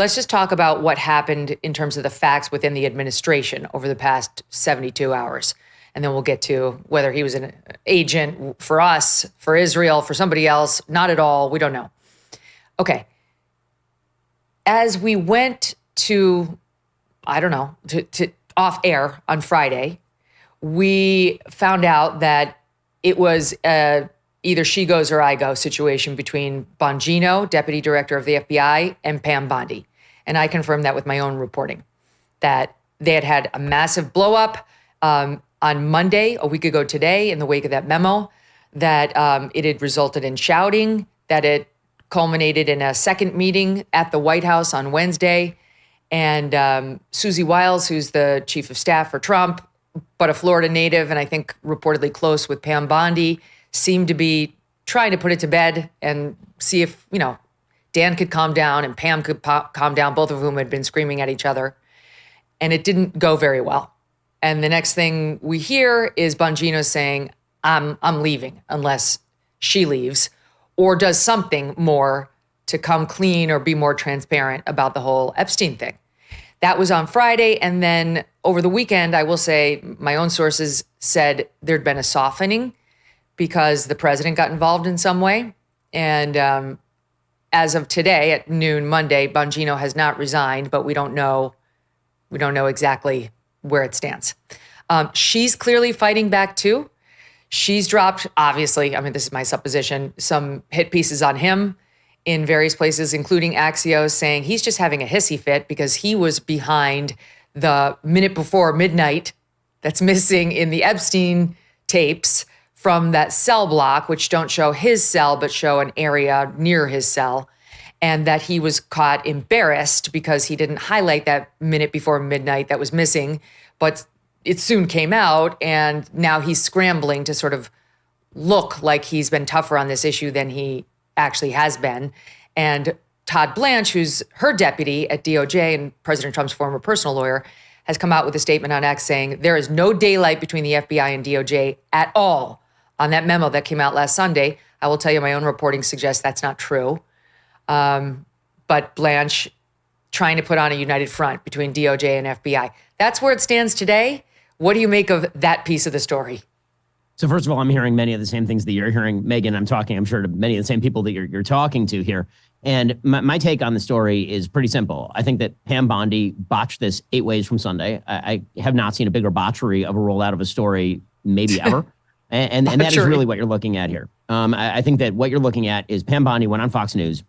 let's just talk about what happened in terms of the facts within the administration over the past 72 hours. And then we'll get to whether he was an agent for us, for Israel, for somebody else. Not at all. We don't know. Okay. As we went to, I don't know, to off air on Friday, we found out that it was either she goes or I go situation between Bongino, deputy director of the FBI, and Pam Bondi. And I confirmed that with my own reporting, that they had a massive blow up on Monday, a week ago today, in the wake of that memo, that it had resulted in shouting, that it culminated in a second meeting at the White House on Wednesday. And Susie Wiles, who's the chief of staff for Trump, but a Florida native, and I think reportedly close with Pam Bondi, seemed to be trying to put it to bed and see if, Dan could calm down and Pam could calm down, both of whom had been screaming at each other. And it didn't go very well. And the next thing we hear is Bongino saying, I'm leaving unless she leaves, or does something more to come clean or be more transparent about the whole Epstein thing. That was on Friday. And then over the weekend, I will say my own sources said there'd been a softening because the president got involved in some way. And as of today at noon Monday, Bongino has not resigned, but we don't know exactly where it stands. She's clearly fighting back too. She's dropped, obviously, this is my supposition, some hit pieces on him in various places, including Axios, saying he's just having a hissy fit because he was behind the minute before midnight that's missing in the Epstein tapes from that cell block, which don't show his cell, but show an area near his cell. And that he was caught embarrassed because he didn't highlight that minute before midnight that was missing, but it soon came out, and now he's scrambling to sort of look like he's been tougher on this issue than he actually has been. And Todd Blanche, who's her deputy at DOJ and President Trump's former personal lawyer, has come out with a statement on X saying there is no daylight between the FBI and DOJ at all on that memo that came out last Sunday. I will tell you, my own reporting suggests that's not true. But Blanche trying to put on a united front between DOJ and FBI. That's where it stands today. What do you make of that piece of the story? So first of all, I'm hearing many of the same things that you're hearing, Megyn. I'm sure, to many of the same people that you're talking to here. And my take on the story is pretty simple. I think that Pam Bondi botched this 8 ways from Sunday. I have not seen a bigger botchery of a rollout of a story maybe ever. and that is really what you're looking at here. I think that what you're looking at is Pam Bondi went on Fox News.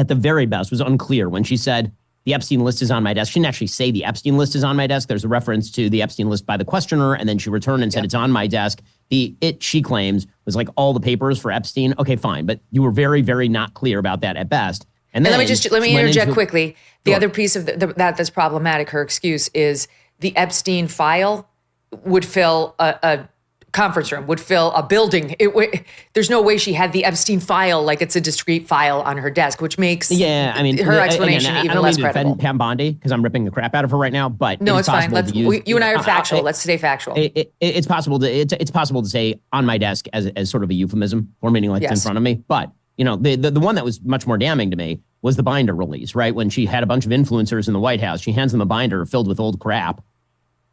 At the very best, was unclear when she said, the Epstein list is on my desk. She didn't actually say the Epstein list is on my desk. There's a reference to the Epstein list by the questioner, and then she returned and said it's on my desk. She claims, was like all the papers for Epstein. Okay, fine. But you were very, very not clear about that at best. And then let me interject quickly. The other piece of that's problematic, her excuse, is the Epstein file would fill a conference room, would fill a building. There's no way she had the Epstein file like it's a discrete file on her desk, which makes her explanation even less credible. I don't mean to defend Pam Bondi because I'm ripping the crap out of her right now, but no, it's fine. You and I are factual. Let's stay factual. It's possible to say on my desk as sort of a euphemism, or meaning like it's in front of me. But the one that was much more damning to me was the binder release, right? When she had a bunch of influencers in the White House, she hands them a binder filled with old crap,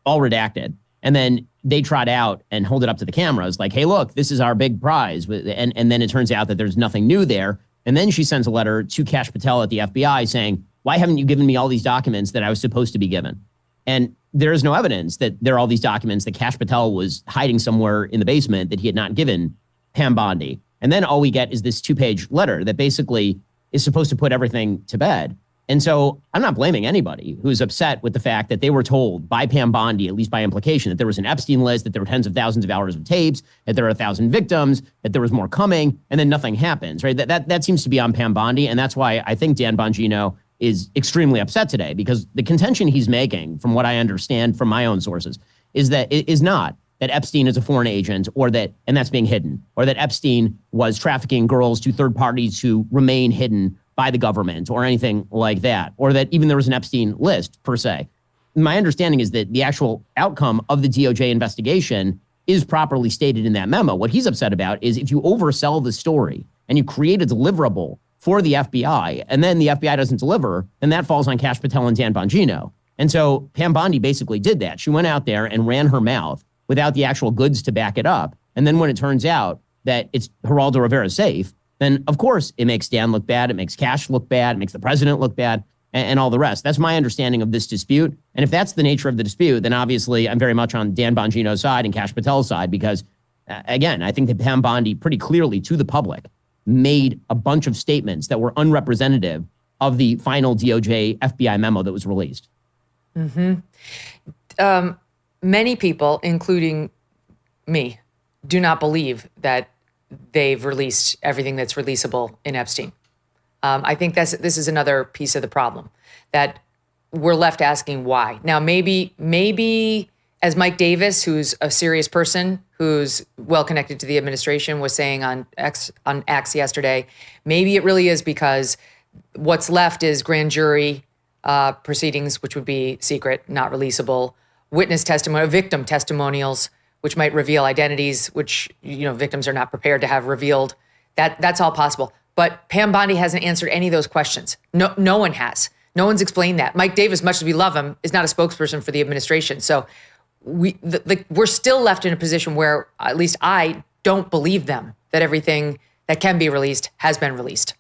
all redacted. And then they trot out and hold it up to the cameras like, hey, look, this is our big prize. And then it turns out that there's nothing new there. And then she sends a letter to Kash Patel at the FBI saying, why haven't you given me all these documents that I was supposed to be given? And there is no evidence that there are all these documents that Kash Patel was hiding somewhere in the basement that he had not given Pam Bondi. And then all we get is this 2-page letter that basically is supposed to put everything to bed. And so I'm not blaming anybody who's upset with the fact that they were told by Pam Bondi, at least by implication, that there was an Epstein list, that there were tens of thousands of hours of tapes, that there were 1,000 victims, that there was more coming, and then nothing happens, right? That seems to be on Pam Bondi. And that's why I think Dan Bongino is extremely upset today, because the contention he's making, from what I understand from my own sources, is that it is not that Epstein is a foreign agent and that's being hidden, or that Epstein was trafficking girls to third parties who remain hidden by the government or anything like that, or that even there was an Epstein list per se. My understanding is that the actual outcome of the DOJ investigation is properly stated in that memo. What he's upset about is if you oversell the story and you create a deliverable for the FBI, and then the FBI doesn't deliver, then that falls on Kash Patel and Dan Bongino. And so Pam Bondi basically did that. She went out there and ran her mouth without the actual goods to back it up. And then when it turns out that it's Geraldo Rivera safe, then of course it makes Dan look bad, it makes Kash look bad, it makes the president look bad, and all the rest. That's my understanding of this dispute. And if that's the nature of the dispute, then obviously I'm very much on Dan Bongino's side and Kash Patel's side, because again, I think that Pam Bondi pretty clearly to the public made a bunch of statements that were unrepresentative of the final DOJ FBI memo that was released. Many people, including me, do not believe that they've released everything that's releasable in Epstein. I think this is another piece of the problem, that we're left asking why. Now, maybe as Mike Davis, who's a serious person, who's well connected to the administration, was saying on X yesterday, maybe it really is because what's left is grand jury proceedings, which would be secret, not releasable, witness testimony, victim testimonials, which might reveal identities, which victims are not prepared to have revealed. That's all possible. But Pam Bondi hasn't answered any of those questions. No one has. No one's explained that. Mike Davis, much as we love him, is not a spokesperson for the administration. So we're still left in a position where at least I don't believe them that everything that can be released has been released.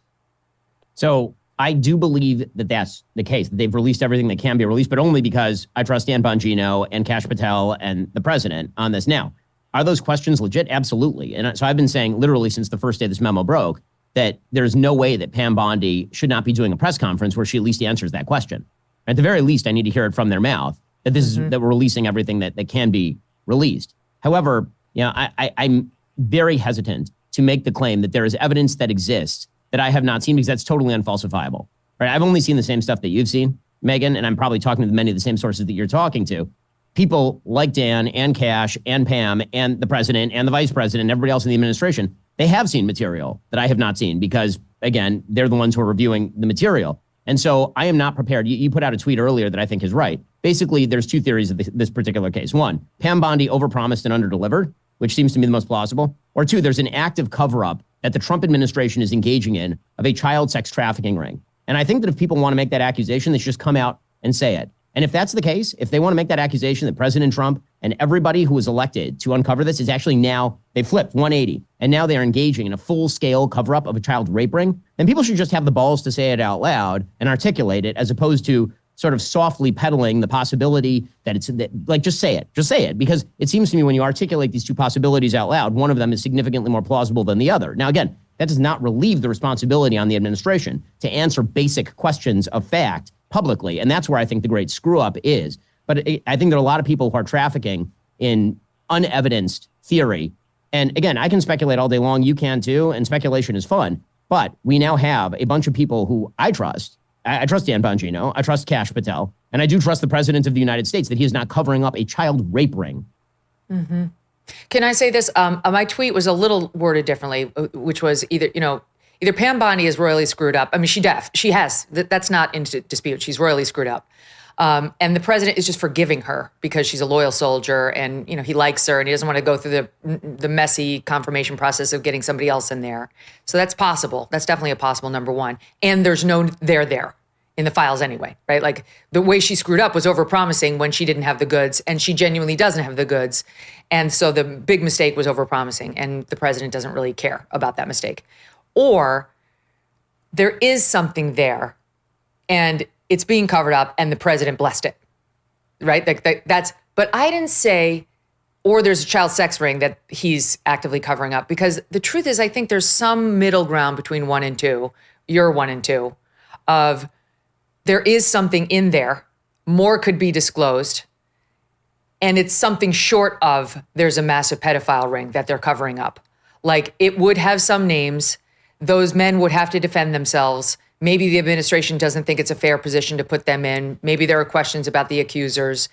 So I do believe that that's the case, that they've released everything that can be released, but only because I trust Dan Bongino and Kash Patel and the president on this. Now, are those questions legit? Absolutely. And so I've been saying literally since the first day this memo broke that there's no way that Pam Bondi should not be doing a press conference where she at least answers that question. At the very least, I need to hear it from their mouth that this is that we're releasing everything that can be released. However, I'm very hesitant to make the claim that there is evidence that exists that I have not seen, because that's totally unfalsifiable. Right? I've only seen the same stuff that you've seen, Megyn, and I'm probably talking to many of the same sources that you're talking to. People like Dan and Kash and Pam and the president and the vice president and everybody else in the administration, they have seen material that I have not seen because, again, they're the ones who are reviewing the material. And so I am not prepared. You put out a tweet earlier that I think is right. Basically, there's two theories of this particular case. One, Pam Bondi overpromised and underdelivered, which seems to me the most plausible. Or two, there's an active cover-up that the Trump administration is engaging in of a child sex trafficking ring. And I think that if people want to make that accusation, they should just come out and say it. And if that's the case, if they want to make that accusation that President Trump and everybody who was elected to uncover this is actually now, they flipped 180, and now they're engaging in a full-scale cover-up of a child rape ring, then people should just have the balls to say it out loud and articulate it, as opposed to sort of softly peddling the possibility that it's, like, just say it, because it seems to me when you articulate these two possibilities out loud, one of them is significantly more plausible than the other. Now, again, that does not relieve the responsibility on the administration to answer basic questions of fact publicly, and that's where I think the great screw-up is. But I think there are a lot of people who are trafficking in unevidenced theory. And again, I can speculate all day long, you can too, and speculation is fun. But we now have a bunch of people who I trust. I trust Dan Bongino, I trust Kash Patel, and I do trust the President of the United States that he is not covering up a child rape ring. Mm-hmm. Can I say this? My tweet was a little worded differently, which was either Pam Bondi is royally screwed up. I mean, she has. That's not in dispute. She's royally screwed up. And the president is just forgiving her because she's a loyal soldier and, he likes her and he doesn't want to go through the messy confirmation process of getting somebody else in there. So that's possible. That's definitely a possible number one. And there's no there in the files anyway, right? Like the way she screwed up was overpromising when she didn't have the goods, and she genuinely doesn't have the goods. And so the big mistake was overpromising, and the president doesn't really care about that mistake. Or there is something there and it's being covered up and the president blessed it, right? But I didn't say, or there's a child sex ring that he's actively covering up, because the truth is I think there's some middle ground between 1 and 2, you're 1 and 2, of there is something in there, more could be disclosed, and it's something short of there's a massive pedophile ring that they're covering up. Like it would have some names, those men would have to defend themselves. Maybe the administration doesn't think it's a fair position to put them in. Maybe there are questions about the accusers.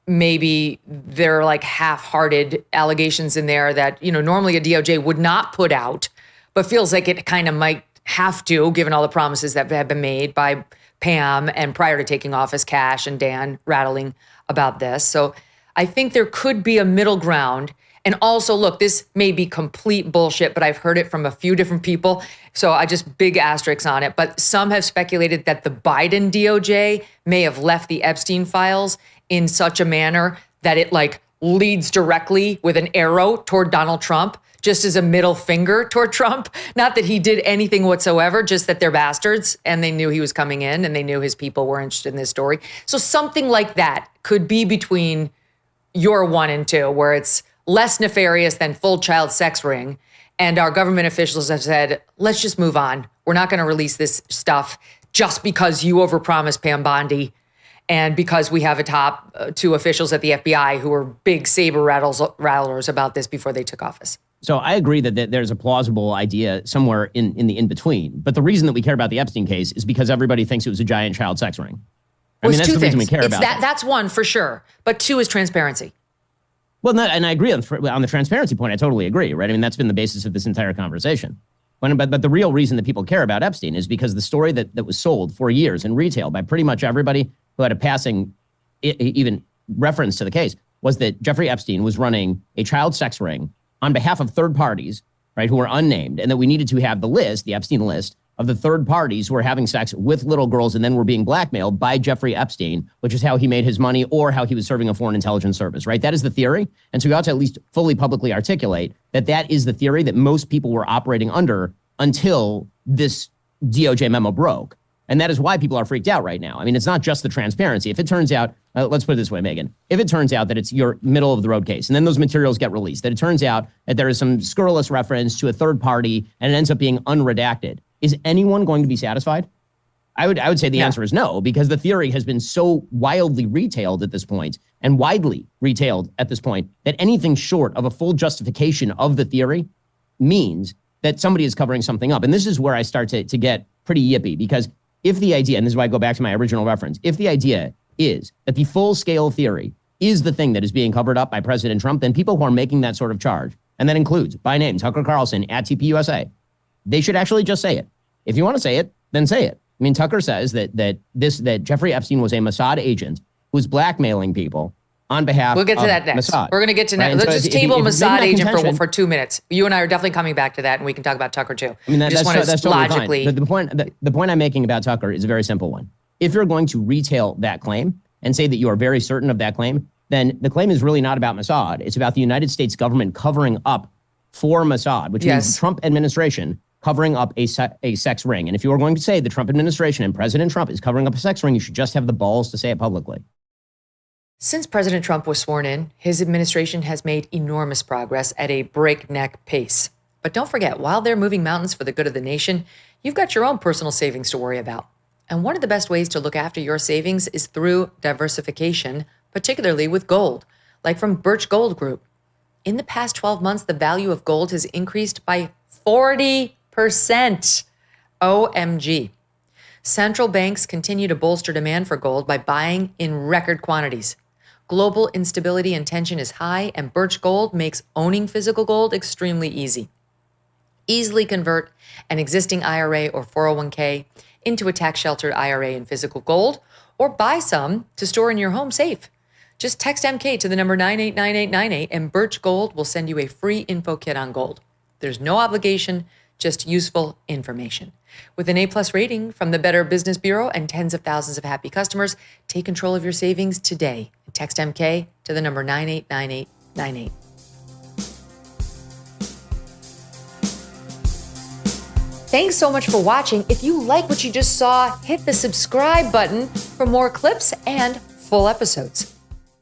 Maybe there are like half-hearted allegations in there that, normally a DOJ would not put out, but feels like it kind of might have to, given all the promises that have been made by Pam and prior to taking office, Kash and Dan rattling about this. So I think there could be a middle ground. And also, look, this may be complete bullshit, but I've heard it from a few different people. So I just big asterisks on it. But some have speculated that the Biden DOJ may have left the Epstein files in such a manner that it like leads directly with an arrow toward Donald Trump, just as a middle finger toward Trump. Not that he did anything whatsoever, just that they're bastards and they knew he was coming in and they knew his people were interested in this story. So something like that could be between your 1 and 2, where it's less nefarious than full child sex ring. And our government officials have said, let's just move on. We're not going to release this stuff just because you overpromised Pam Bondi and because we have a top 2 officials at the FBI who were big saber rattlers about this before they took office. So I agree that there's a plausible idea somewhere in the in-between. But the reason that we care about the Epstein case is because everybody thinks it was a giant child sex ring. I mean, that's the reason we care about it. That's one for sure. But 2 is transparency. Well, and I agree on the transparency point. I totally agree, right? I mean, that's been the basis of this entire conversation. But the real reason that people care about Epstein is because the story that was sold for years in retail by pretty much everybody who had a passing even reference to the case was that Jeffrey Epstein was running a child sex ring on behalf of third parties, right, who were unnamed, and that we needed to have the list, the Epstein list, of the third parties who were having sex with little girls and then were being blackmailed by Jeffrey Epstein, which is how he made his money or how he was serving a foreign intelligence service, right? That is the theory. And so we ought to at least fully publicly articulate that is the theory that most people were operating under until this DOJ memo broke. And that is why people are freaked out right now. I mean, it's not just the transparency. If it turns out, let's put it this way, Megyn, if it turns out that it's your middle of the road case and then those materials get released, that it turns out that there is some scurrilous reference to a third party and it ends up being unredacted, is anyone going to be satisfied? I would say the answer is no, because the theory has been so wildly retailed at this point and widely retailed at this point that anything short of a full justification of the theory means that somebody is covering something up. And this is where I start to get pretty yippy, because if the idea, and this is why I go back to my original reference, if the idea is that the full scale theory is the thing that is being covered up by President Trump, then people who are making that sort of charge, and that includes by name Tucker Carlson at TPUSA, they should actually just say it. If you want to say it, then say it. I mean, Tucker says that Jeffrey Epstein was a Mossad agent who was blackmailing people on behalf of Mossad. We'll get to that next. Mossad. We're going to get to next. Right? Let's So just table Mossad agent for 2 minutes. You and I are definitely coming back to that, and we can talk about Tucker too. I mean, that's totally logically fine. The point I'm making about Tucker is a very simple one. If you're going to retail that claim and say that you are very certain of that claim, then the claim is really not about Mossad. It's about the United States government covering up for Mossad, which means the Trump administration covering up a sex ring. And if you are going to say the Trump administration and President Trump is covering up a sex ring, you should just have the balls to say it publicly. Since President Trump was sworn in, his administration has made enormous progress at a breakneck pace. But don't forget, while they're moving mountains for the good of the nation, you've got your own personal savings to worry about. And one of the best ways to look after your savings is through diversification, particularly with gold, like from Birch Gold Group. In the past 12 months, the value of gold has increased by 40%. OMG. Central banks continue to bolster demand for gold by buying in record quantities. Global instability and tension is high, and Birch Gold makes owning physical gold extremely easy. Easily convert an existing IRA or 401k into a tax-sheltered IRA in physical gold, or buy some to store in your home safe. Just text MK to the number 989898, and Birch Gold will send you a free info kit on gold. There's no obligation, just useful information. With an A+ rating from the Better Business Bureau and tens of thousands of happy customers, take control of your savings today. Text MK to the number 989898. Thanks so much for watching. If you like what you just saw, hit the subscribe button for more clips and full episodes.